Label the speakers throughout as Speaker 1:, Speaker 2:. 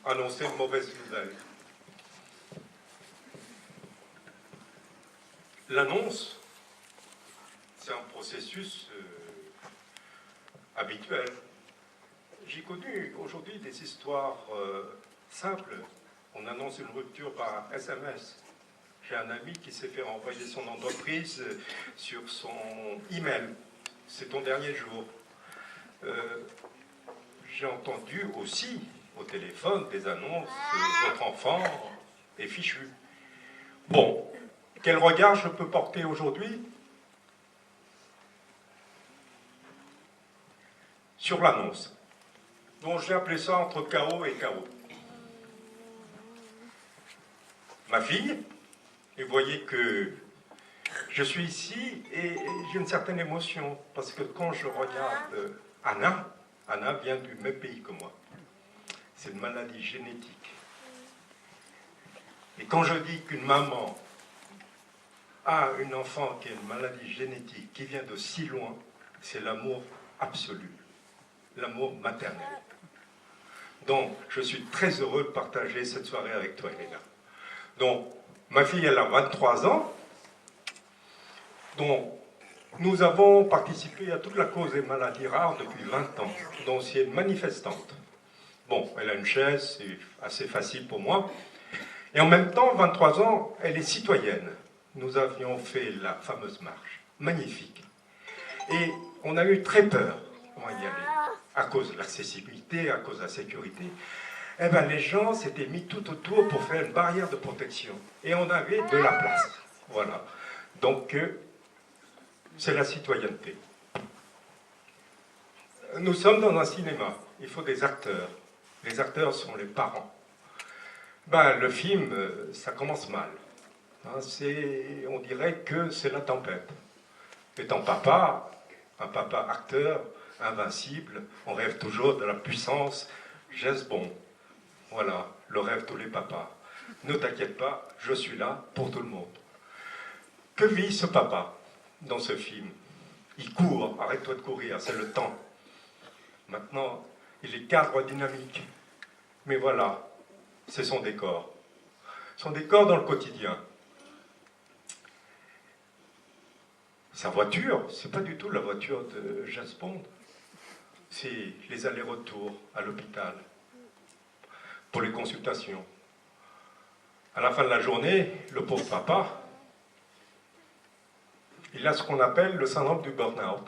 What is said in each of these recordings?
Speaker 1: annoncer une mauvaise nouvelle. L'annonce, c'est un processus habituel. J'ai connu aujourd'hui des histoires simples. On annonce une rupture par SMS. J'ai un ami qui s'est fait renvoyer son entreprise sur son email. C'est ton dernier jour. J'ai entendu aussi au téléphone des annonces votre enfant est fichu. Bon, quel regard je peux porter aujourd'hui sur l'annonce? Donc j'ai appelé ça entre chaos et chaos. Ma fille, et vous voyez que je suis ici et j'ai une certaine émotion, parce que quand je regarde Anna vient du même pays que moi. C'est une maladie génétique. Et quand je dis qu'une maman a une enfant qui a une maladie génétique, qui vient de si loin, c'est l'amour absolu, l'amour maternel. Donc, je suis très heureux de partager cette soirée avec toi, Elena. Donc, ma fille, elle a 23 ans. Donc, nous avons participé à toute la cause des maladies rares depuis 20 ans. Donc, c'est une manifestante. Bon, elle a une chaise, c'est assez facile pour moi. Et en même temps, 23 ans, elle est citoyenne. Nous avions fait la fameuse marche. Magnifique. Et on a eu très peur pour y aller, à cause de l'accessibilité, à cause de la sécurité. Eh bien, les gens s'étaient mis tout autour pour faire une barrière de protection. Et on avait de la place. Voilà. Donc, c'est la citoyenneté. Nous sommes dans un cinéma. Il faut des acteurs. Les acteurs sont les parents. Ben, le film, ça commence mal. Hein, on dirait que c'est la tempête. Étant papa, un papa acteur, invincible, on rêve toujours de la puissance. James Bond. Voilà, le rêve de tous les papas. Ne t'inquiète pas, je suis là pour tout le monde. Que vit ce papa dans ce film? Il court, arrête-toi de courir, c'est le temps. Maintenant, il est cadre dynamique. Mais voilà, c'est son décor. Son décor dans le quotidien. Sa voiture, c'est pas du tout la voiture de James Bond. C'est les allers-retours à l'hôpital pour les consultations. À la fin de la journée, le pauvre papa, il a ce qu'on appelle le syndrome du burn-out.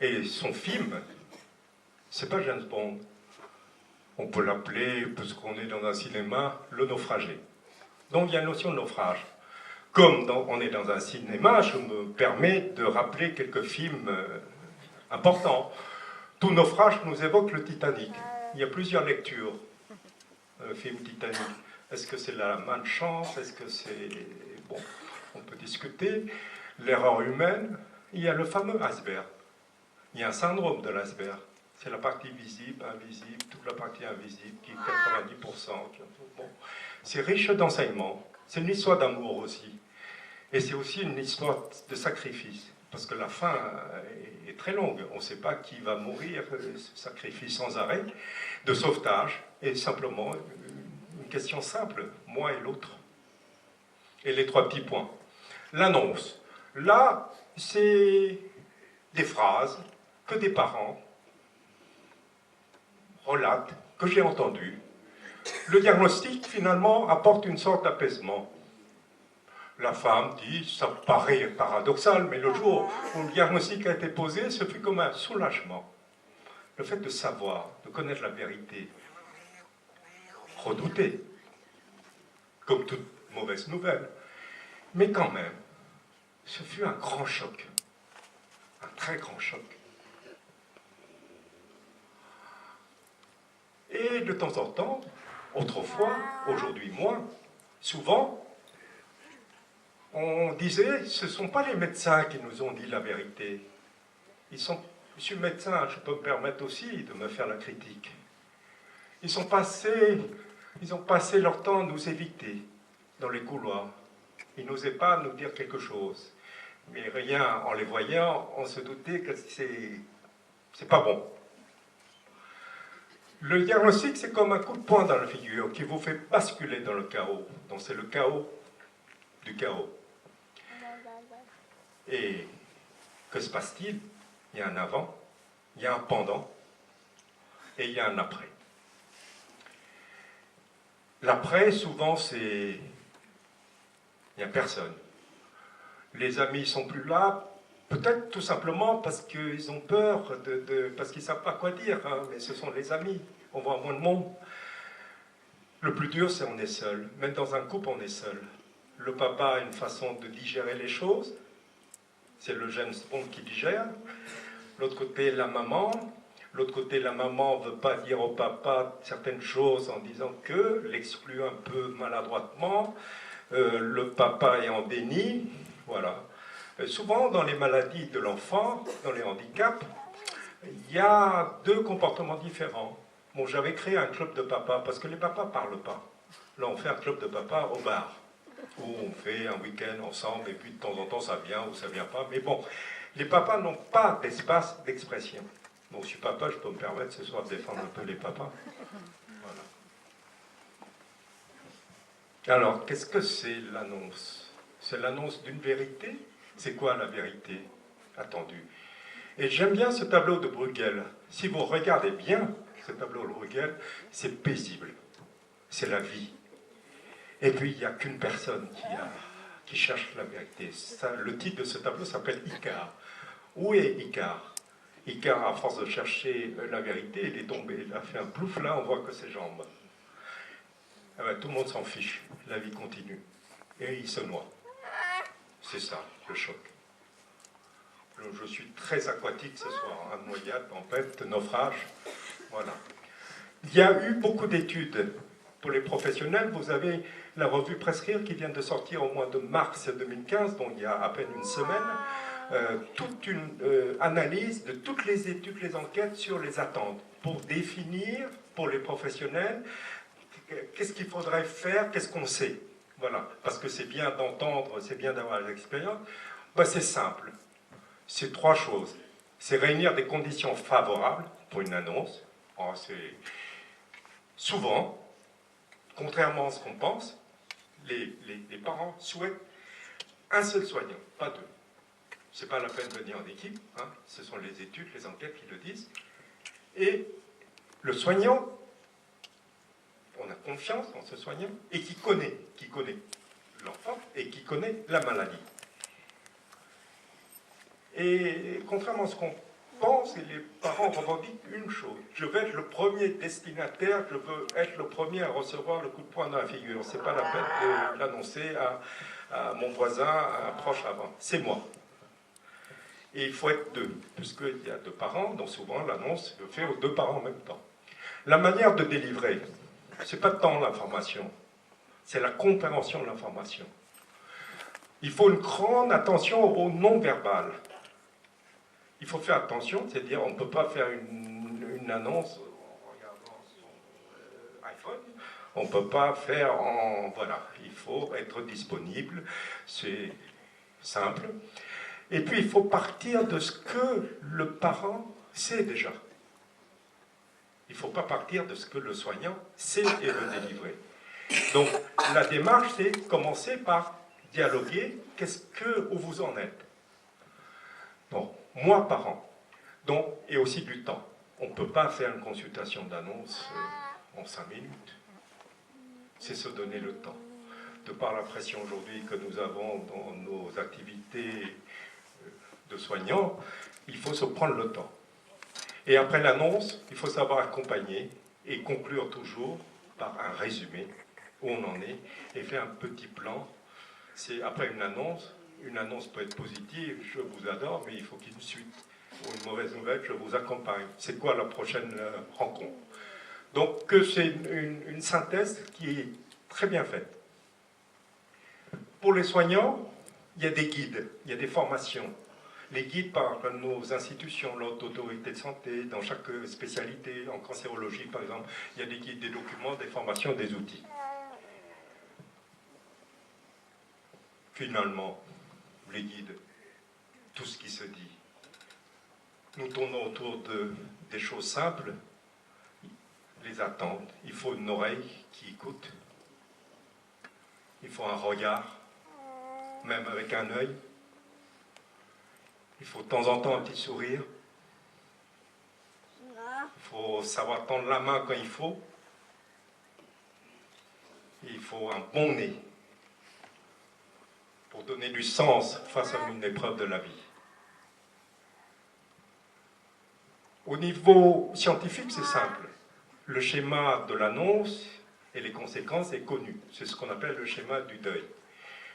Speaker 1: Et son film, c'est pas James Bond. On peut l'appeler, puisqu'on est dans un cinéma, le naufragé. Donc il y a une notion de naufrage. Comme on est dans un cinéma, je me permets de rappeler quelques films importants. Tout naufrage nous évoque le Titanic. Il y a plusieurs lectures. Film Titanic. Est-ce que c'est la malchance? Est-ce que c'est... Bon, on peut discuter. L'erreur humaine. Il y a le fameux iceberg. Il y a un syndrome de l'iceberg. C'est la partie visible, invisible, toute la partie invisible qui est 90%. Bon. C'est riche d'enseignements. C'est une histoire d'amour aussi. Et c'est aussi une histoire de sacrifice. Parce que la fin est très longue. On ne sait pas qui va mourir, sacrifice sans arrêt, de sauvetage, et simplement une question simple, moi et l'autre. Et les trois petits points. L'annonce. Là, c'est des phrases que des parents relatent, que j'ai entendues. Le diagnostic, finalement, apporte une sorte d'apaisement. La femme dit, ça paraît paradoxal, mais le jour où le diagnostic a été posé, ce fut comme un soulagement. Le fait de savoir, de connaître la vérité, redouté, comme toute mauvaise nouvelle. Mais quand même, ce fut un grand choc, un très grand choc. Et de temps en temps, autrefois, aujourd'hui moins, souvent, on disait, ce ne sont pas les médecins qui nous ont dit la vérité. Je suis médecin, je peux me permettre aussi de me faire la critique. Ils ont passé leur temps à nous éviter dans les couloirs. Ils n'osaient pas nous dire quelque chose. Mais rien, en les voyant, on se doutait que c'est pas bon. Le diagnostic, c'est comme un coup de poing dans la figure qui vous fait basculer dans le chaos. Donc c'est le chaos du chaos. Et que se passe-t-il? Il y a un avant, il y a un pendant, et il y a un après. L'après, souvent, c'est... il n'y a personne. Les amis ne sont plus là, peut-être tout simplement parce qu'ils ont peur, parce qu'ils ne savent pas quoi dire, hein, mais ce sont les amis, on voit moins de monde. Le plus dur, c'est qu'on est seul. Même dans un couple, on est seul. Le papa a une façon de digérer les choses, c'est le James Bond qui digère. L'autre côté, la maman. L'autre côté, la maman ne veut pas dire au papa certaines choses en disant que, l'exclut un peu maladroitement. Le papa est en déni. Voilà. Souvent, dans les maladies de l'enfant, dans les handicaps, il y a deux comportements différents. Bon, j'avais créé un club de papa parce que les papas ne parlent pas. Là, on fait un club de papa au bar, où on fait un week-end ensemble, et puis de temps en temps, ça vient ou ça ne vient pas. Mais bon, les papas n'ont pas d'espace d'expression. Bon, je suis papa, je peux me permettre ce soir de défendre un peu les papas. Voilà. Alors, qu'est-ce que c'est l'annonce? C'est l'annonce d'une vérité? C'est quoi la vérité attendue? Et j'aime bien ce tableau de Bruegel. Si vous regardez bien ce tableau de Bruegel, c'est paisible. C'est la vie. Et puis, il n'y a qu'une personne qui cherche la vérité. Ça, le titre de ce tableau s'appelle Icare. Où est Icare? Icare, à force de chercher la vérité, il est tombé. Il a fait un plouf, là, on voit que ses jambes. Ah ben, tout le monde s'en fiche. La vie continue. Et il se noie. C'est ça, le choc. Je suis très aquatique ce soir. Hein, noyade, tempête, naufrage. Voilà. Il y a eu beaucoup d'études. Pour les professionnels, vous avez la revue Prescrire qui vient de sortir au mois de mars 2015, donc il y a à peine une semaine, toute une analyse de toutes les études, les enquêtes sur les attentes, pour définir, pour les professionnels, qu'est-ce qu'il faudrait faire, qu'est-ce qu'on sait. Voilà, parce que c'est bien d'entendre, c'est bien d'avoir l'expérience. Ben, c'est simple. C'est trois choses. C'est réunir des conditions favorables pour une annonce. Oh, c'est souvent, contrairement à ce qu'on pense, les parents souhaitent un seul soignant, pas deux. Ce n'est pas la peine de venir en équipe, hein. Ce sont les études, les enquêtes qui le disent. Et le soignant, on a confiance dans ce soignant, et qui connaît l'enfant et qui connaît la maladie. Et contrairement à ce qu'on pense, les parents revendiquent une chose. Je veux être le premier destinataire, je veux être le premier à recevoir le coup de poing dans la figure. Ce n'est pas la peine de l'annoncer à mon voisin, à un proche avant. C'est moi. Et il faut être deux, puisqu'il y a deux parents, donc souvent l'annonce se fait aux deux parents en même temps. La manière de délivrer, ce n'est pas tant l'information, c'est la compréhension de l'information. Il faut une grande attention au non-verbal. Il faut faire attention, c'est-à-dire on ne peut pas faire une annonce en regardant son iPhone, on ne peut pas faire en... Voilà, il faut être disponible, c'est simple. Et puis il faut partir de ce que le parent sait déjà. Il ne faut pas partir de ce que le soignant sait et veut délivrer. Donc la démarche, c'est commencer par dialoguer, où vous en êtes. Donc, moi, parent, donc, et aussi du temps. On ne peut pas faire une consultation d'annonce en 5 minutes. C'est se donner le temps. De par la pression aujourd'hui que nous avons dans nos activités de soignants, il faut se prendre le temps. Et après l'annonce, il faut savoir accompagner et conclure toujours par un résumé où on en est et faire un petit plan. C'est après une annonce peut être positive, je vous adore, mais il faut qu'il y ait une suite. Ou une mauvaise nouvelle, je vous accompagne. C'est quoi la prochaine rencontre? Donc c'est une synthèse qui est très bien faite. Pour les soignants, il y a des guides, il y a des formations. Les guides par nos institutions, l'Haute Autorité de Santé, dans chaque spécialité, en cancérologie par exemple, il y a des guides, des documents, des formations, des outils. Finalement, les guides, tout ce qui se dit. Nous tournons autour des choses simples. les attentes. Il faut une oreille qui écoute. Il faut un regard, même avec un œil. Il faut de temps en temps un petit sourire. Il faut savoir tendre la main quand il faut. Et il faut un bon nez pour donner du sens face à une épreuve de la vie. Au niveau scientifique, c'est simple. Le schéma de l'annonce et les conséquences est connu. C'est ce qu'on appelle le schéma du deuil.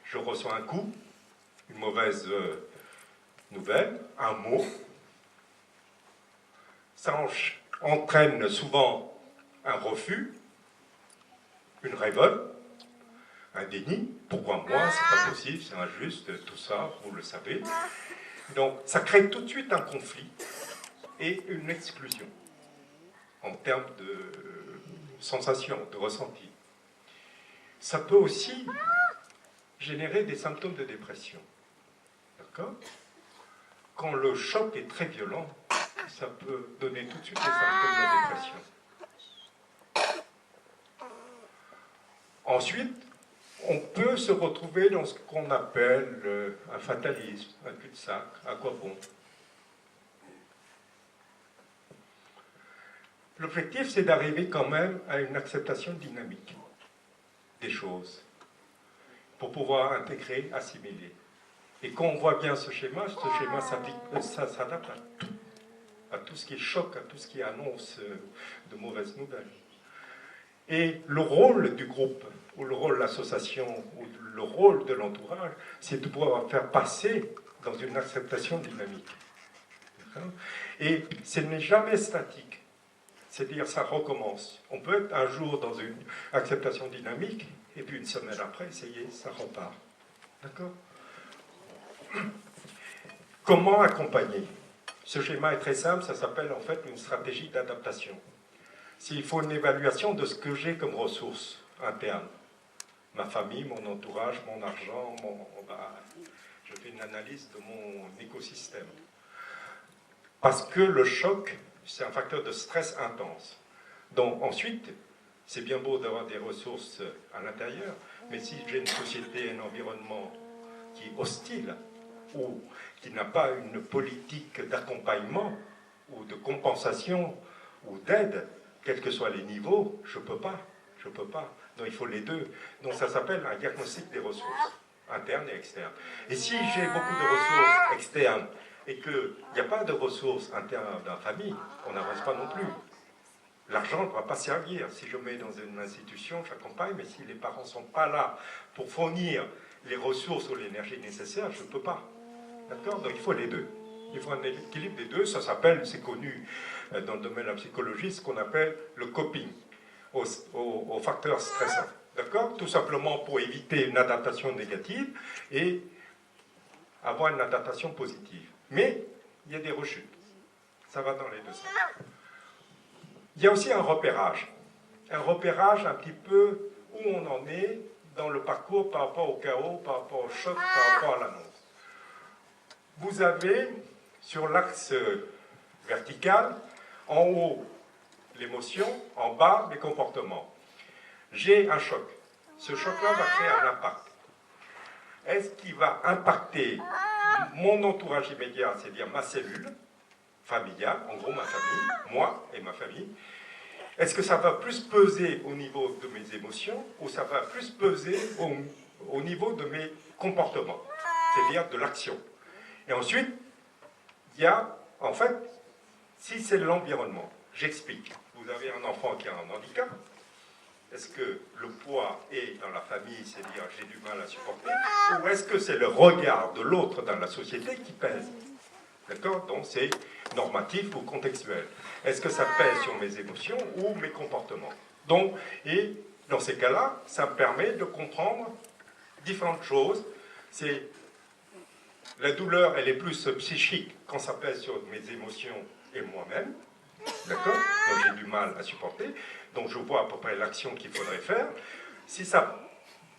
Speaker 1: Je reçois un coup, une mauvaise nouvelle, un mot. Ça entraîne souvent un refus, une révolte, un déni. Pourquoi moi? C'est pas possible, c'est injuste, tout ça, vous le savez. Donc ça crée tout de suite un conflit et une exclusion en termes de sensation, de ressenti. Ça peut aussi générer des symptômes de dépression. D'accord? Quand le choc est très violent, ça peut donner tout de suite des symptômes de dépression. Ensuite, on peut se retrouver dans ce qu'on appelle un fatalisme, un cul-de-sac. À quoi bon? L'objectif, c'est d'arriver quand même à une acceptation dynamique des choses, pour pouvoir intégrer, assimiler. Et quand on voit bien ce schéma ça s'adapte à tout ce qui choque, à tout ce qui annonce de mauvaises nouvelles. Et le rôle du groupe, ou le rôle de l'association, ou le rôle de l'entourage, c'est de pouvoir faire passer dans une acceptation dynamique. Et ce n'est jamais statique. C'est-à-dire, ça recommence. On peut être un jour dans une acceptation dynamique, et puis une semaine après, essayer, ça repart. D'accord? Comment accompagner? Ce schéma est très simple, ça s'appelle en fait une stratégie d'adaptation. S'il faut une évaluation de ce que j'ai comme ressources internes, ma famille, mon entourage, mon argent, je fais une analyse de mon écosystème. Parce que le choc, c'est un facteur de stress intense. Donc ensuite, c'est bien beau d'avoir des ressources à l'intérieur, mais si j'ai une société, un environnement qui est hostile, ou qui n'a pas une politique d'accompagnement, ou de compensation, ou d'aide, quels que soient les niveaux, je ne peux pas. Donc il faut les deux. Donc ça s'appelle un diagnostic des ressources, internes et externes. Et si j'ai beaucoup de ressources externes, et qu'il n'y a pas de ressources internes dans la famille, on n'avance pas non plus. L'argent ne va pas servir. Si je mets dans une institution, j'accompagne, mais si les parents ne sont pas là pour fournir les ressources ou l'énergie nécessaire, je ne peux pas. D'accord? Donc il faut les deux. Il faut un équilibre des deux. Ça s'appelle, c'est connu dans le domaine de la psychologie, ce qu'on appelle le coping aux facteurs stressants. D'accord? Tout simplement pour éviter une adaptation négative et avoir une adaptation positive. Mais il y a des rechutes. Ça va dans les deux sens. Il y a aussi un repérage. Un repérage un petit peu où on en est dans le parcours par rapport au chaos, par rapport au choc, par rapport à l'annonce. Vous avez sur l'axe vertical, en haut l'émotion, en bas les comportements. J'ai un choc. Ce choc-là va créer un impact. Est-ce qu'il va impacter mon entourage immédiat, c'est-à-dire ma cellule familiale, en gros ma famille, moi et ma famille? Est-ce que ça va plus peser au niveau de mes émotions ou ça va plus peser au niveau de mes comportements, c'est-à-dire de l'action? Et ensuite, il y a, en fait, si c'est l'environnement, j'explique. Vous avez un enfant qui a un handicap. Est-ce que le poids est dans la famille, c'est-à-dire j'ai du mal à supporter, ou est-ce que c'est le regard de l'autre dans la société qui pèse? D'accord? Donc c'est normatif ou contextuel. Est-ce que ça pèse sur mes émotions ou mes comportements? Donc, et dans ces cas-là, ça me permet de comprendre différentes choses. C'est la douleur, elle est plus psychique quand ça pèse sur mes émotions et moi-même. D'accord? Donc j'ai du mal à supporter. Donc je vois à peu près l'action qu'il faudrait faire. Si ça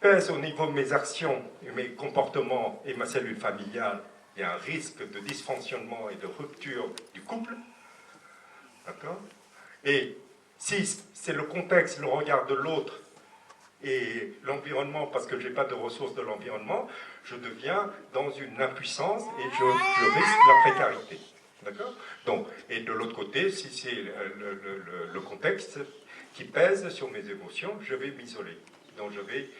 Speaker 1: pèse au niveau de mes actions, et mes comportements et ma cellule familiale, il y a un risque de dysfonctionnement et de rupture du couple. D'accord? Et Si c'est le contexte, le regard de l'autre et l'environnement, parce que je n'ai pas de ressources de l'environnement, je deviens dans une impuissance et je risque la précarité. D'accord? Donc, et de l'autre côté, si c'est le contexte qui pèse sur mes émotions, je vais m'isoler. Donc je vais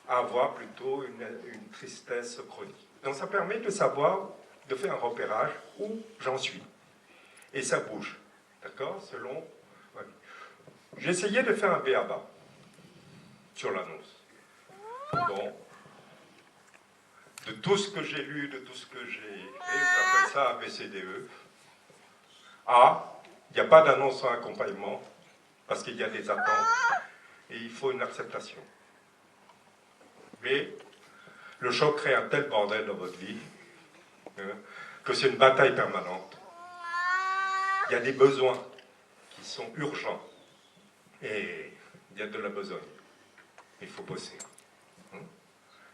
Speaker 1: avoir plutôt une tristesse chronique. Donc ça permet de savoir, de faire un repérage où j'en suis. Et ça bouge. D'accord? Selon... Ouais. J'ai essayé de faire un b.a.-ba sur l'annonce. Donc, de tout ce que j'ai lu, de tout ce que j'ai fait, j'appelle ça ABCDE. A, il n'y a pas d'annonce sans accompagnement, parce qu'il y a des attentes, et il faut une acceptation. B, le choc crée un tel bordel dans votre vie, que c'est une bataille permanente. Il y a des besoins qui sont urgents, et il y a de la besogne. Il faut bosser.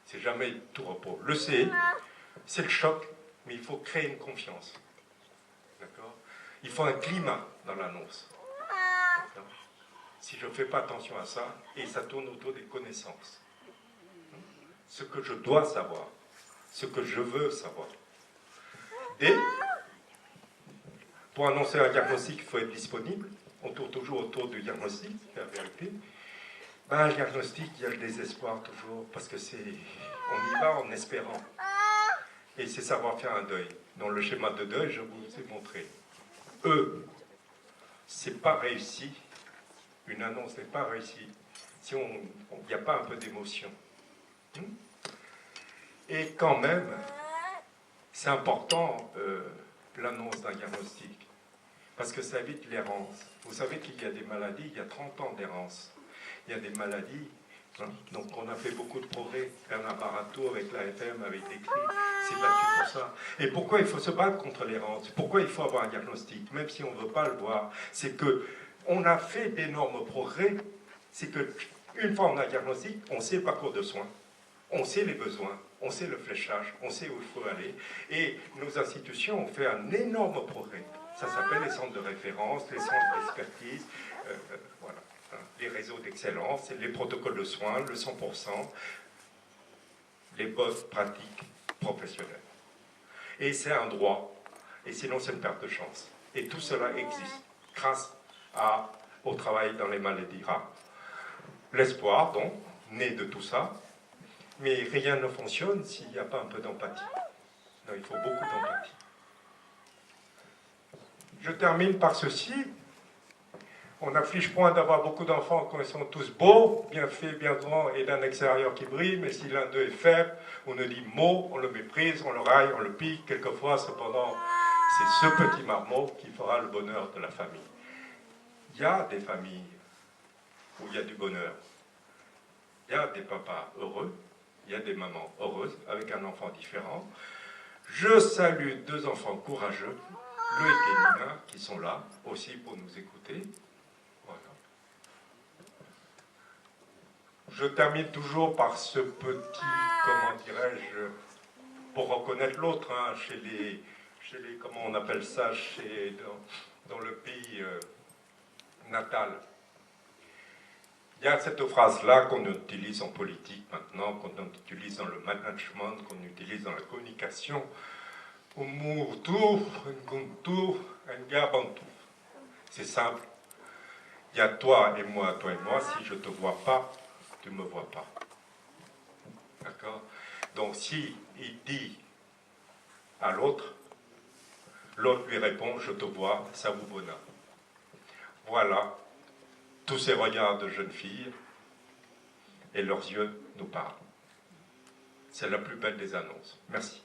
Speaker 1: C'est jamais tout repos. Le C, c'est le choc, mais il faut créer une confiance. D'accord? Il faut un climat dans l'annonce. Si je ne fais pas attention à ça, et ça tourne autour des connaissances. Ce que je dois savoir, ce que je veux savoir. Et, pour annoncer un diagnostic, il faut être disponible. On tourne toujours autour du diagnostic, c'est la vérité. Ben, un diagnostic, il y a le désespoir toujours, parce que c'est, on y va en espérant. Et c'est savoir faire un deuil. Dans le schéma de deuil, je vous ai montré. C'est pas réussi. Une annonce n'est pas réussie si il n'y a pas un peu d'émotion. Et quand même, c'est important l'annonce d'un diagnostic, parce que ça évite l'errance. Vous savez qu'il y a des maladies, il y a 30 ans d'errance. Il y a des maladies, donc on a fait beaucoup de progrès. Bernard Barato avec l'AFM avait écrit, s'est battu pour ça. Et pourquoi il faut se battre contre l'errance? Pourquoi il faut avoir un diagnostic, même si on ne veut pas le voir? C'est qu'on a fait d'énormes progrès, c'est qu'une fois on a un diagnostic, on sait le parcours de soins, on sait les besoins, on sait le fléchage, on sait où il faut aller, et nos institutions ont fait un énorme progrès. Ça s'appelle les centres de référence, les centres d'expertise, voilà. Les réseaux d'excellence, les protocoles de soins, le 100%, les bonnes pratiques professionnelles. Et c'est un droit, et sinon c'est une perte de chance. Et tout cela existe grâce au travail dans les maladies rares. L'espoir, donc, né de tout ça, mais rien ne fonctionne s'il n'y a pas un peu d'empathie. Il faut beaucoup d'empathie. Je termine par ceci. On n'affiche point d'avoir beaucoup d'enfants quand ils sont tous beaux, bien faits, bien grands et d'un extérieur qui brille, mais si l'un d'eux est faible, on ne dit mot, on le méprise, on le raille, on le pique. Quelquefois, cependant, c'est ce petit marmot qui fera le bonheur de la famille. Il y a des familles où il y a du bonheur. Il y a des papas heureux, il y a des mamans heureuses avec un enfant différent. Je salue 2 enfants courageux, Loïc et Nina, qui sont là aussi pour nous écouter. Voilà. Je termine toujours par ce petit, comment dirais-je, pour reconnaître l'autre, hein, chez les, comment on appelle ça, dans le pays natal. Il y a cette phrase-là qu'on utilise en politique maintenant, qu'on utilise dans le management, qu'on utilise dans la communication. C'est simple. Il y a toi et moi. Si je ne te vois pas, tu ne me vois pas. D'accord? Donc si il dit à l'autre, l'autre lui répond, je te vois, ça vous bonheur. Voilà. Tous ces regards de jeunes filles, et leurs yeux nous parlent. C'est la plus belle des annonces. Merci.